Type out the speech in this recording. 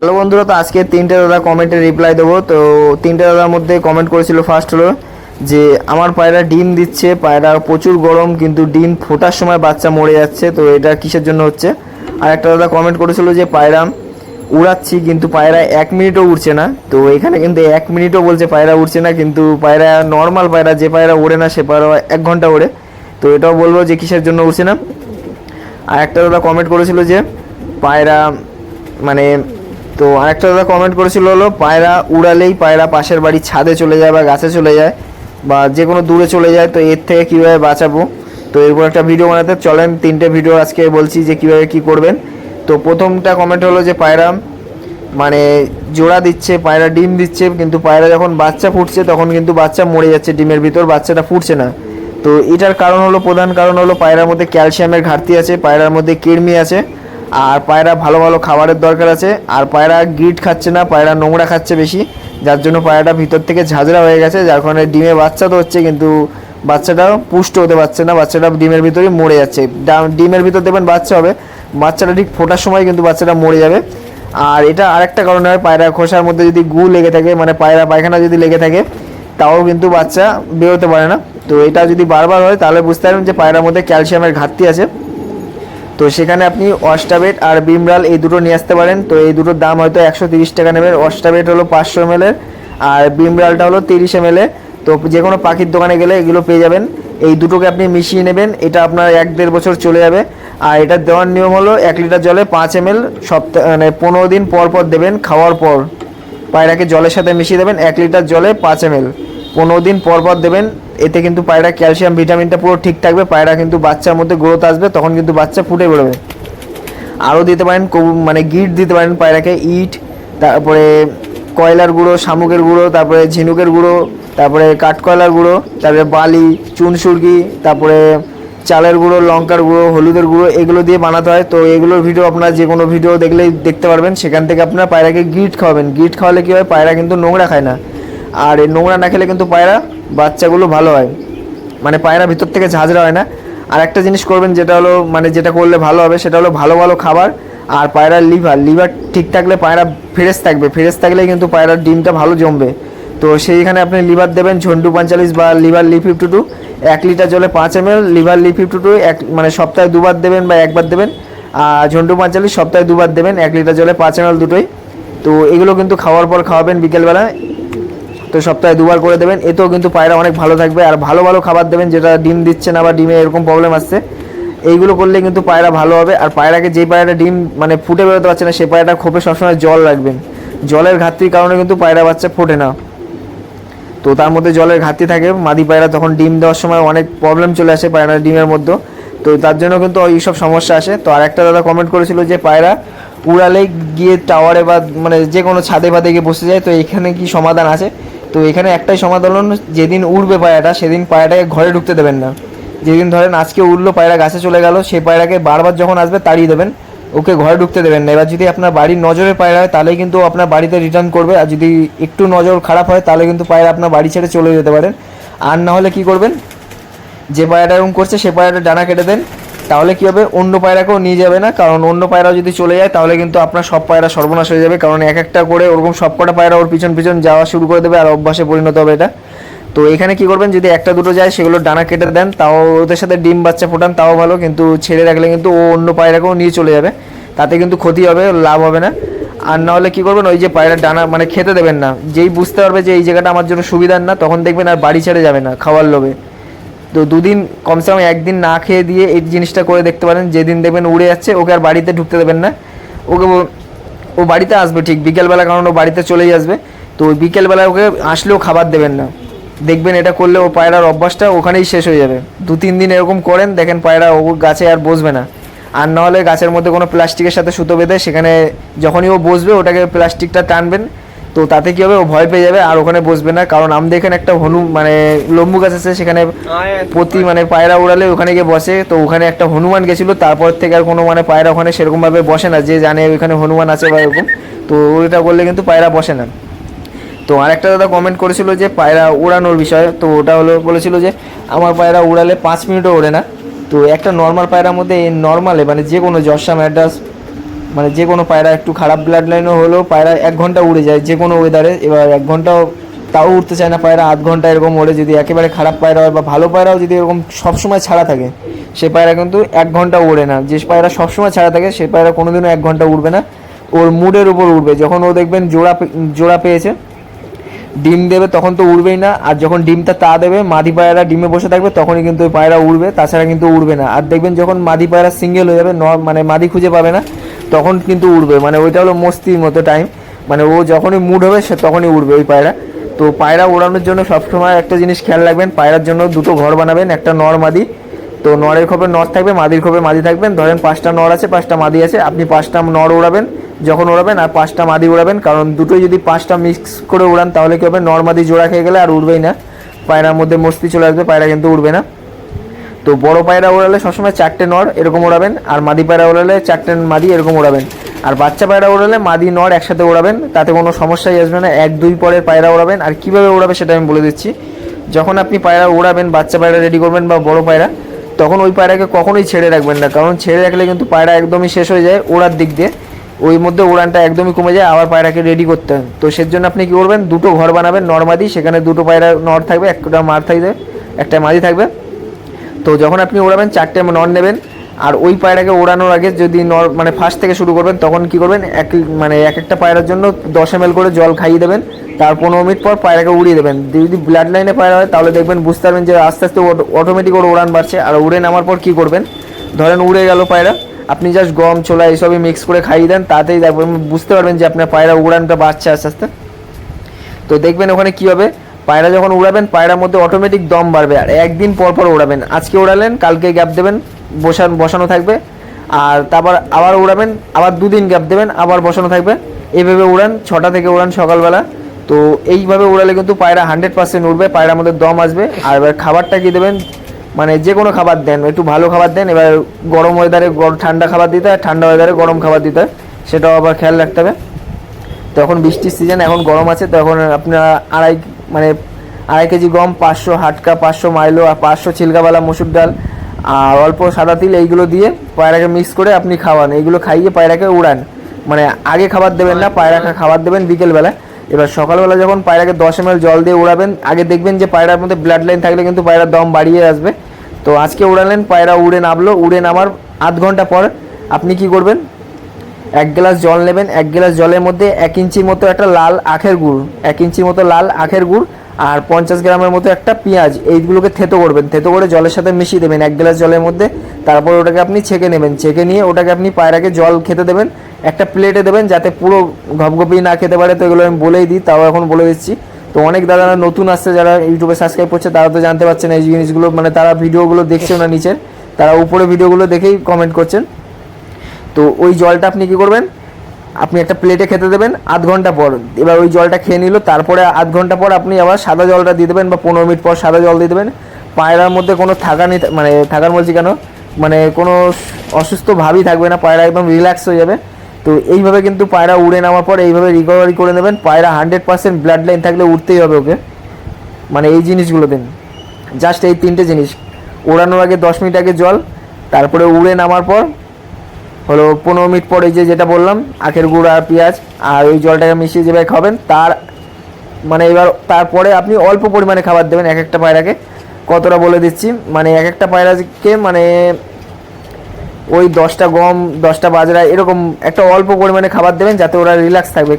Hello বন্ধুরা, তো আজকে তিনটে দাদা কমেন্টে রিপ্লাই দেবো। তো তিনটে দাদার মধ্যে কমেন্ট করেছিল, ফার্স্ট হলো যে আমার পায়রা ডিম দিচ্ছে, পায়রা প্রচুর গরম কিন্তু ডিম ফোটার সময় বাচ্চা মরে যাচ্ছে, তো এটা কিসের জন্য হচ্ছে। আর একটা দাদা কমেন্ট করেছিল যে পায়রা উড়াচ্ছি কিন্তু পায়রা 1 মিনিটও উড়ছে না। তো এখানে কিন্তু 1 মিনিটও বলছে পায়রা উড়ছে না, কিন্তু পায়রা নর্মাল পায়রা যে পায়রা ওড়ে না সে পায়রা 1 ঘন্টা ওড়ে। তো এটাও বলবো যে কিসের জন্য উড়ছে না। আর একটা দাদা কমেন্ট করেছিল যে পায়রা মানে তো আরেকটা দাদা কমেন্ট করেছিল হলো পায়রা উড়ালেই পায়রা পাশের বাড়ির ছাদে চলে যায় বা গাছে চলে যায় বা যে কোনো দূরে চলে যায়, তো এর থেকে কীভাবে বাঁচাবো। তো এরপর একটা ভিডিও বানাতে চলেন, তিনটে ভিডিও আজকে বলছি যে কীভাবে কী করবেন। তো প্রথমটা কমেন্ট হলো যে পায়রা মানে জোড়া দিচ্ছে, পায়রা ডিম দিচ্ছে, কিন্তু পায়রা যখন বাচ্চা ফুটছে তখন কিন্তু বাচ্চা মরে যাচ্ছে ডিমের ভিতর, বাচ্চাটা ফুটছে না। তো এটার কারণ হলো, প্রধান কারণ হলো পায়রার মধ্যে ক্যালসিয়ামের ঘাটতি আছে, পায়রার মধ্যে কৃমি আছে, আর পায়রা ভালো ভালো খাবারের দরকার আছে। আর পায়রা গিট খাচ্ছে না, পায়রা নোংরা খাচ্ছে বেশি, যার জন্য পায়রাটা ভিতর থেকে ঝাঁঝরা হয়ে গেছে, যার কারণে ডিমে বাচ্চা তো হচ্ছে কিন্তু বাচ্চাটা পুষ্ট হতে পারছে না, বাচ্চাটা ডিমের ভিতরে মরে যাচ্ছে। ডিমের ভিতর দেবেন বাচ্চা হবে, বাচ্চাটা ঠিক ফোটার সময় কিন্তু বাচ্চাটা মরে যাবে। আর এটা আরেকটা কারণে হয়, পায়রা খোসার মধ্যে যদি গু লেগে থাকে, মানে পায়রা পায়খানা যদি লেগে থাকে, তাও কিন্তু বাচ্চা বেরোতে পারে না। তো এটা যদি বারবার হয় তাহলে বুঝতে পারবেন যে পায়রার মধ্যে ক্যালসিয়ামের ঘাটতি আছে। তো সেখানে আপনি অস্টাবেট আর বিমরাল এই দুটো নিয়ে আসতে পারেন। তো এই দুটোর দাম হয়তো 130 টাকা নেবেন। অস্টাবেট হলো 500 ml আর বিমরালটা হলো 30 ml। তো যে কোনো পাখির দোকানে গেলে এগুলো পেয়ে যাবেন। এই দুটোকে আপনি মিশিয়ে নেবেন, এটা আপনার 1-1.5 বছর চলে যাবে। আর এটা দেওয়ার নিয়ম হলো 1 লিটার জলে 5 ml সপ্তাহ মানে 15 দিন পর পর দেবেন। খাওয়ার পর পায়রাকে জলের সাথে মিশিয়ে দেবেন, 1 লিটার জলে 5 ml 15 দিন পর পর দেবেন। এতে কিন্তু পায়রা ক্যালসিয়াম ভিটামিনটা পুরো ঠিক থাকবে, পায়রা কিন্তু বাচ্চার মধ্যে গ্রোথ আসবে, তখন কিন্তু বাচ্চা ফুটে বেরোবে। আরও দিতে পারেন মানে গিট দিতে পারেন পায়রাকে, ইট, তারপরে কয়লার গুঁড়ো, শামুকের গুঁড়ো, তারপরে ঝিনুকের গুঁড়ো, তারপরে কাঠকয়লার গুঁড়ো, তারপরে বালি, চুন সুরকি, তারপরে চালের গুঁড়ো, লঙ্কার গুঁড়ো, হলুদের গুঁড়ো, এগুলো দিয়ে বানাতে হয়। তো এগুলোর ভিডিও আপনারা যে কোনো ভিডিও দেখলেই দেখতে পারবেন, সেখান থেকে আপনারা পায়রাকে গিট খাওয়াবেন। গিট খাওয়ালে কী হয়, পায়রা কিন্তু নোংরা খায় না, আর এই নোংরা না খেলে কিন্তু পায়রা বাচ্চাগুলো ভালো হয়, মানে পায়রা ভিতর থেকে ঝাঁঝরা হয় না। আর একটা জিনিস করবেন যেটা হলো মানে যেটা করলে ভালো হবে, সেটা হলো ভালো ভালো খাবার। আর পায়রার লিভার ঠিক থাকলে পায়রা ফ্রেশ থাকবে, ফ্রেশ থাকলে কিন্তু পায়রার ডিমটা ভালো জমবে। তো সেইখানে আপনি লিভার দেবেন ঝন্টু 45 বা লিভার লি 52, 1 লিটার জলে 5 ml লিভার লি 52 মানে সপ্তাহে 2 বার দেবেন বা 1 বার দেবেন। আর ঝন্টু 45 সপ্তাহে 2 বার দেবেন, 1 লিটার জলে 5 ml দুটোই। তো এগুলো কিন্তু খাওয়ার পর খাওয়াবেন বিকেলবেলা, তো সপ্তাহে 2 বার করে দেবেন। এতেও কিন্তু পায়রা অনেক ভালো থাকবে। আর ভালো ভালো খাবার দেবেন, যেটা ডিম দিচ্ছে না বা ডিমে এরকম প্রবলেম আসছে, এইগুলো করলে কিন্তু পায়রা ভালো হবে। আর পায়রাকে যেই পায়রাটা ডিম মানে ফুটে বেরোতে পারছে না, সেই পায়রাটা খোপে সবসময় জল রাখবেন। জলের ঘাটতির কারণে কিন্তু পায়রা বাচ্চা ফোটে না, তো তার মধ্যে জলের ঘাটতি থাকে, মাদি পায়রা তখন ডিম দেওয়ার সময় অনেক প্রবলেম চলে আসে পায়রা ডিমের মধ্যে, তো তার জন্য কিন্তু এইসব সমস্যা আসে। তো আরেকটা দাদা কমেন্ট করেছিল যে পায়রা উড়ালে গিয়ে টাওয়ারে বা মানে যে কোনো ছাদে বাদে গিয়ে বসে যায়, তো এখানে কি সমাধান আছে। তো এখানে একটাই সমাধান হলো, যেদিন উড়বে পায়রাটা সেদিন পায়রাটাকে ঘরে ঢুকতে দেবেন না। যেদিন ধরেন আজকে উড়লো, পায়রা গাছে চলে গেল, সেই পায়রাকে বারবার যখন আসবে তাড়িয়ে দেবেন, ওকে ঘরে ঢুকতে দেবেন না। এবার যদি আপনার বাড়ির নজরে পায়রা হয় তাহলে কিন্তু আপনার বাড়িতে রিটার্ন করবে, আর যদি একটু নজর খারাপ হয় তাহলে কিন্তু পায়রা আপনার বাড়ি ছেড়ে চলে যেতে পারেন। আর না হলে কী করবেন, যে পায়রাটা এরকম করছে সে পায়রাটা ডানা কেটে দেন, তাহলে কী হবে, অন্য পায়রাকেও নিয়ে যাবে না। কারণ অন্য পায়রা যদি চলে যায় তাহলে কিন্তু আপনার সব পায়রা সর্বনাশ হয়ে যাবে, কারণ এক একটা করে ওরকম সব কটা পায়রা ওর পিছন পিছন যাওয়া শুরু করে দেবে, আর অভ্যাসে পরিণত হবে এটা। তো এখানে কি করবেন, যদি একটা দুটো যায় সেগুলো ডানা কেটে দেন, তাও ওদের সাথে ডিম বাচ্চা ফোটান, তাও ভালো। কিন্তু ছেড়ে রাখলে কিন্তু ও অন্য পায়রাকেও নিয়ে চলে যাবে, তাতে কিন্তু ক্ষতি হবে, লাভ হবে না। আর না হলে কী করবেন, ওই যে পায়রার ডানা মানে খেতে দেবেন না, যেই বুঝতে পারবে যে এই জায়গাটা আমার জন্য সুবিধার না, তখন দেখবেন আর বাড়ি ছেড়ে যাবে না খাওয়ার লোভে। তো 2 দিন কমসে কম 1 দিন না খেয়ে দিয়ে এই জিনিসটা করে দেখতে পারেন। যেদিন দেখবেন উড়ে যাচ্ছে, ওকে আর বাড়িতে ঢুকতে দেবেন না, ওকে ও বাড়িতে আসবে ঠিক বিকেলবেলা, কারণ ও বাড়িতে চলেই আসবে। তো ওই বিকেলবেলা ওকে আসলেও খাবার দেবেন না, দেখবেন এটা করলে ও পায়রার অভ্যাসটা ওখানেই শেষ হয়ে যাবে। 2-3 দিন এরকম করেন, দেখেন পায়রা ও গাছে আর বসবে না। আর না হলে গাছের মধ্যে কোনো প্লাস্টিকের সাথে সুতো বেঁধে সেখানে যখনই ও বসবে ওটাকে প্লাস্টিকটা টানবেন, তো তাতে কী হবে, ও ভয় পেয়ে যাবে আর ওখানে বসবে না। কারণ আমাদের এখানে একটা মানে লম্বু গাছ আছে, সেখানে প্রতি মানে পায়রা উড়ালে ওখানে গিয়ে বসে। তো ওখানে একটা হনুমান গেছিলো, তারপর থেকে আর কোনো মানে পায়রা ওখানে সেরকমভাবে বসে না, যে জানে ওইখানে হনুমান আছে বা এরকম। তো ওইটা করলে কিন্তু পায়রা বসে না। তো আরেকটা দাদা কমেন্ট করেছিল যে পায়রা উড়ানোর বিষয়ে, তো ওটা হলো বলেছিল যে আমার পায়রা উড়ালে 5 মিনিটও ওড়ে না। তো একটা নর্মাল পায়রার মধ্যে এই নর্মালে মানে যে কোনো জর্সা ম্যাড্রাস মানে যে কোনো পায়রা একটু খারাপ ব্লাড লাইনও হলেও পায়রা 1 ঘন্টা উড়ে যায় যে কোনো ওয়েদারে। এবার 1 ঘন্টাও তাও উঠতে চায় না পায়রা, আধ ঘন্টা এরকম ওড়ে। যদি একেবারে খারাপ পায়রা হয় বা ভালো পায়রাও যদি এরকম সবসময় ছাড়া থাকে, সে পায়রা কিন্তু 1 ঘন্টা উড়ে না। যে পায়রা সবসময় ছাড়া থাকে সে পায়রা কোনোদিনও 1 ঘন্টা উড়বে না, ওর মুডের উপর উঠবে। যখন ও দেখবেন জোড়া পেয়েছে, ডিম দেবে, তখন তো উড়বেই না। আর যখন ডিমটা তা দেবে, মাদি পায়রা ডিমে বসে থাকবে, তখনই কিন্তু ওই পায়রা উড়বে, তাছাড়া কিন্তু উড়বে না। আর দেখবেন যখন মাদি পায়রা সিঙ্গেল হয়ে যাবে, মানে মাদি খুঁজে পাবে না, তখন কিন্তু উড়বে। মানে ওইটা হলো মস্তির মতো টাইম, মানে ও যখনই মুড হবে সে তখনই উড়বে ওই পায়রা। তো পায়রা ওড়ানোর জন্য সবসময় একটা জিনিস খেয়াল রাখবেন, পায়রার জন্য দুটো ঘর বানাবেন, একটা নর মাদি। তো নরের খোপে নর থাকবে, মাদির খোপে মাদি থাকবেন। ধরেন 5টা নর আছে, 5টা মাদি আছে, আপনি 5টা নর ওড়াবেন যখন ওড়াবেন, আর 5টা মাদি উড়াবেন। কারণ দুটোই যদি 5টা মিক্স করে উড়ান তাহলে কী হবে, নর মাদি জোড়া খেয়ে গেলে আর উড়বেই না, পায়রার মধ্যে মস্তি চলে আসবে, পায়রা কিন্তু উড়বে না। তো বড় পায়রা ওড়ালে সবসময় 4টে নর এরকম ওড়াবেন, আর মাদি পায়রা ওড়ালে 4টে মাদি এরকম ওড়াবেন। আর বাচ্চা পায়রা ওড়ালে মাদি নর একসাথে ওড়াবেন, তাতে কোনো সমস্যাই আসবে না। 1-2 পরের পায়রা ওড়াবেন। আর কীভাবে ওড়াবে সেটা আমি বলে দিচ্ছি। যখন আপনি পায়রা ওড়াবেন, বাচ্চা পায়রা রেডি করবেন বা বড় পায়রা, তখন ওই পায়রাকে কখনোই ছেড়ে রাখবেন না। কারণ ছেড়ে রাখলে কিন্তু পায়রা একদমই শেষ হয়ে যায় ওড়ার দিক দিয়ে, ওই মধ্যে উড়ানটা একদমই কমে যায়, আবার পায়রাকে রেডি করতে হয়। তো সের জন্য আপনি কী করবেন, দুটো ঘর বানাবেন নর মাদি, সেখানে দুটো পায়রা নর থাকবে, একটা মার থাকবে, একটা মাদি থাকবে। তো যখন আপনি ওড়াবেন 4টে নর নেবেন। আর ওই পায়রাকে ওড়ানোর আগে যদি নর মানে ফার্স্ট থেকে শুরু করবেন, তখন কি করবেন, এক একটা পায়রার জন্য 10 ml করে জল খাইয়ে দেবেন। তার 15 মিনিট পর পায়রাকে উড়িয়ে দেবেন। যদি ব্লাড লাইনে পায়রা হয় তাহলে দেখবেন, বুঝতে পারবেন যে আস্তে আস্তে অটোমেটিক ওর উড়ান বাড়ছে। আর উড়ে নামার পর কী করবেন, ধরেন উড়ে গেল পায়রা, আপনি জাস্ট গম ছোলা এইসবই মিক্স করে খাইয়ে দেন, তাতেই দেখবেন, বুঝতে পারবেন যে আপনার পায়রা উড়ানটা বাড়ছে আস্তে আস্তে। তো দেখবেন ওখানে কী হবে, পায়রা যখন উড়াবেন পায়রার মধ্যে অটোমেটিক দম বাড়বে। আর 1 দিন পর পর উড়াবেন, আজকে উড়ালেন কালকে গ্যাপ দেবেন, বসানো থাকবে। আর তারপর আবার উড়াবেন, আবার 2 দিন গ্যাপ দেবেন, আবার বসানো থাকবে। এইভাবে উড়ান, 6টা থেকে উড়ান সকালবেলা। তো এইভাবে উড়ালে কিন্তু পায়রা 100% উড়বে, পায়রার মধ্যে দম আসবে। আর এবার খাবারটা কী দেবেন, মানে যে কোনো খাবার দেন, একটু ভালো খাবার দেন। এবার গরম ওয়েদারে ঠান্ডা খাবার দিতে হয়, ঠান্ডা ওয়েদারে গরম খাবার দিতে হয়, সেটাও আবার খেয়াল রাখতে হবে। তো এখন বৃষ্টির সিজন, এখন গরম আছে, তো এখন আপনার আড়াই কেজি গম, 500 হাটকা, 500 মাইলো, আর 500 ছিলকাওয়ালা মসুর ডাল, আর অল্প সাদা তিল, এইগুলো দিয়ে পায়রাকে মিক্স করে আপনি খাওয়ান। এইগুলো খাইয়ে পায়রাকে উড়ান। মানে আগে খাবার দেবেন না, পায়রাকে খাবার দেবেন বিকেলবেলা। এবার সকালবেলা যখন পায়রাকে 10 ml জল দিয়ে উড়াবেন, আগে দেখবেন যে পায়রার মধ্যে ব্লাড লাইন থাকলে কিন্তু পায়রার দম বাড়িয়ে আসবে। তো আজকে উড়ালেন, পায়রা উড়ে নামলো, উড়ে নামার আধ ঘন্টা পর আপনি কি করবেন, 1 গ্লাস জল নেবেন। 1 গ্লাস জলের মধ্যে 1 ইঞ্চির মতো একটা লাল আখের গুড়, 1 ইঞ্চির মতো লাল আখের গুড়, আর 50 গ্রামের মতো একটা পেঁয়াজ, এইগুলোকে থেতো করবেন। থেতো করে জলের সাথে মিশিয়ে দেবেন 1 গ্লাস জলের মধ্যে। তারপর ওটাকে আপনি ছেঁকে নেবেন, ছেঁকে নিয়ে ওটাকে আপনি পায়রাকে জল খেতে দেবেন। একটা প্লেটে দেবেন যাতে পুরো ঘপঘপি না খেতে পারে। তো এগুলো আমি বলেই দিই, তাও এখন বলে দিচ্ছি। তো অনেক দাদারা নতুন আসছে, যারা ইউটিউবে সাবস্ক্রাইব করছে, তারা তো জানতে পারছেন এই জিনিসগুলো, মানে তারা ভিডিওগুলো দেখছেন না নিচের, তারা উপরে ভিডিওগুলো দেখেই কমেন্ট করছেন। তো ওই জলটা আপনি কী করবেন, আপনি একটা প্লেটে খেতে দেবেন আধ ঘন্টা পর। এবার ওই জলটা খেয়ে নিল, তারপরে আধ ঘন্টা পর আপনি আবার সাদা জলটা দিয়ে দেবেন, বা 15 মিনিট পর সাদা জল দিয়ে দেবেন। পায়রার মধ্যে কোনো থাকার বলছি কেন, মানে কোনো অসুস্থ ভাবই থাকবে না, পায়রা একদম রিল্যাক্স হয়ে যাবে। তো এইভাবে কিন্তু পায়রা উড়ে নামার পর এইভাবে রিকভারি করে নেবেন। পায়রা 100% ব্লাড লাইন থাকলে উঠতেই হবে ওকে, মানে এই জিনিসগুলো দিন, জাস্ট এই 3টে জিনিস। ওড়ানোর আগে 10 মিনিট আগে জল, তারপরে উড়ে নামার পর হলো 15 মিনিট পরে যেটা বললাম, আখের গুঁড়ো আর পেঁয়াজ, আর ওই জলটাকে মিশিয়ে যেভাবে খাবেন, এবার তারপরে আপনি অল্প পরিমাণে খাবার দেবেন এক একটা পায়রাকে। কতটা বলে দিচ্ছি, মানে এক একটা পায়রাকে ওই 10টা গম, 10টা বাজরা, এরকম একটা অল্প পরিমাণে খাবার দেবেন, যাতে ওরা রিল্যাক্স থাকবে।